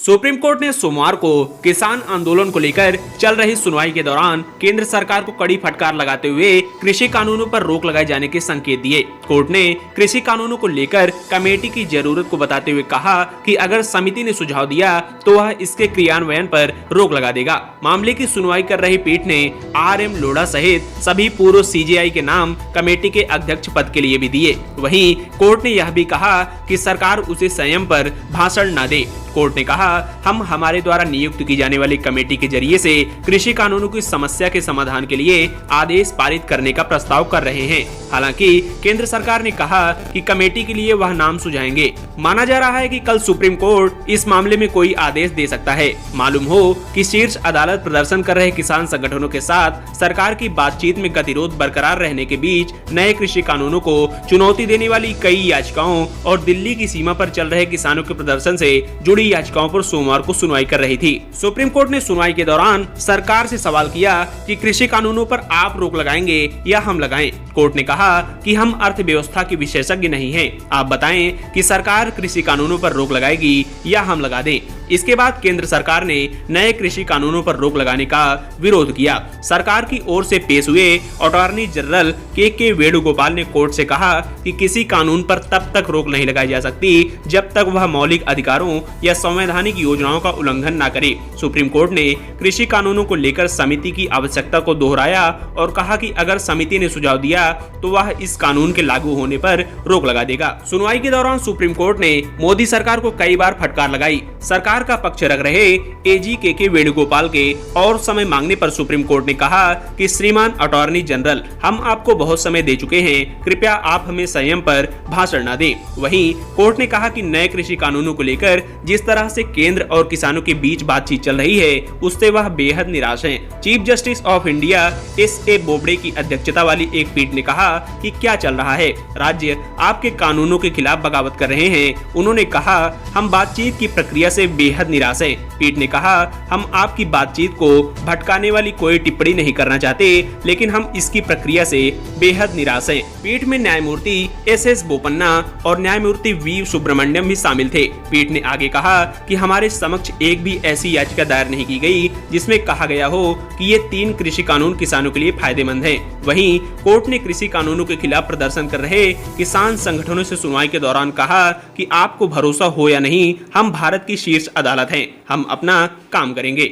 Supreme court ने सोमवार को किसान आंदोलन को लेकर चल रही सुनवाई के दौरान केंद्र सरकार को कड़ी फटकार लगाते हुए कृषि कानूनों पर रोक लगाए जाने के संकेत दिए। कोर्ट ने कृषि कानूनों को लेकर कमेटी की जरूरत को बताते हुए कहा कि अगर समिति ने सुझाव दिया तो वह इसके क्रियान्वयन पर रोक लगा देगा। मामले की सुनवाई कर रही पीठ ने RM लोढ़ा सहित सभी पूर्व CJI के नाम कमेटी के अध्यक्ष पद के लिए भी दिए। वहीं कोर्ट ने यह भी कहा कि सरकार उसे संयम पर भाषण न दे। कोर्ट ने कहा, हम हमारे द्वारा नियुक्त की जाने वाली कमेटी के जरिए से कृषि कानूनों की समस्या के समाधान के लिए आदेश पारित करने का प्रस्ताव कर रहे हैं। हालांकि केंद्र सरकार ने कहा कि कमेटी के लिए वह नाम सुझाएंगे। माना जा रहा है कि कल सुप्रीम कोर्ट इस मामले में कोई आदेश दे सकता है। मालूम हो कि शीर्ष अदालत प्रदर्शन कर रहे किसान संगठनों के साथ सरकार की बातचीत में गतिरोध बरकरार रहने के बीच नए कृषि कानूनों को चुनौती देने वाली कई याचिकाओं और दिल्ली की सीमा पर चल रहे किसानों के प्रदर्शन से जुड़ी याचिकाओं पर सोमवार को सुनवाई कर रही थी। सुप्रीम कोर्ट ने सुनवाई के दौरान सरकार से सवाल किया कि कृषि कानूनों पर आप रोक लगाएंगे या हम लगाएं। कोर्ट ने कहा कि हम अर्थव्यवस्था के विशेषज्ञ नहीं हैं। आप बताएं कि सरकार कृषि कानूनों पर रोक लगाएगी या हम लगा दें। इसके बाद केंद्र सरकार ने नए कृषि कानूनों पर रोक लगाने का विरोध किया। सरकार की ओर से पेश हुए अटॉर्नी जनरल के वेणुगोपाल ने कोर्ट से कहा कि किसी कानून पर तब तक रोक नहीं लगाई जा सकती जब तक वह मौलिक अधिकारों या संवैधानिक योजनाओं का उल्लंघन न करे। सुप्रीम कोर्ट ने कृषि कानूनों को लेकर समिति की आवश्यकता को दोहराया और कहा कि अगर समिति ने सुझाव दिया तो वह इस कानून के लागू होने पर रोक लगा देगा। सुनवाई के दौरान सुप्रीम कोर्ट ने मोदी सरकार को कई बार फटकार लगाई। सरकार का पक्ष रख रहे AG के वेणुगोपाल के और समय मांगने पर सुप्रीम कोर्ट ने कहा कि श्रीमान अटॉर्नी जनरल, हम आपको बहुत समय दे चुके हैं, कृपया आप हमें संयम पर भाषण न दें। वहीं कोर्ट ने कहा कि नए कृषि कानूनों को लेकर जिस तरह से केंद्र और किसानों के बीच बातचीत चल रही है उससे वह बेहद निराश हैं। Chief justice of India SA Bobde की अध्यक्षता वाली एक पीठ ने कहा कि क्या चल रहा है, राज्य आपके कानूनों के खिलाफ बगावत कर रहे हैं। उन्होंने कहा, हम बातचीत की प्रक्रिया से बेहद निराश हैं। पीठ ने कहा, हम आपकी बातचीत को भटकाने वाली कोई टिप्पणी नहीं करना चाहते, लेकिन हम इसकी प्रक्रिया से बेहद निराश हैं। पीठ में न्यायमूर्ति SS बोपन्ना और न्यायमूर्ति V सुब्रमण्यम भी शामिल थे। पीठ ने आगे कहा कि हमारे समक्ष एक भी ऐसी याचिका दायर नहीं की गई जिसमें कहा गया हो कि ये 3 कृषि कानून किसानों के लिए फायदेमंद हैं। वहीं कोर्ट ने कृषि कानूनों के खिलाफ प्रदर्शन कर रहे किसान संगठनों से सुनवाई के दौरान कहा कि आपको भरोसा हो या नहीं, हम भारत की शीर्ष अदालत हैं, हम अपना काम करेंगे।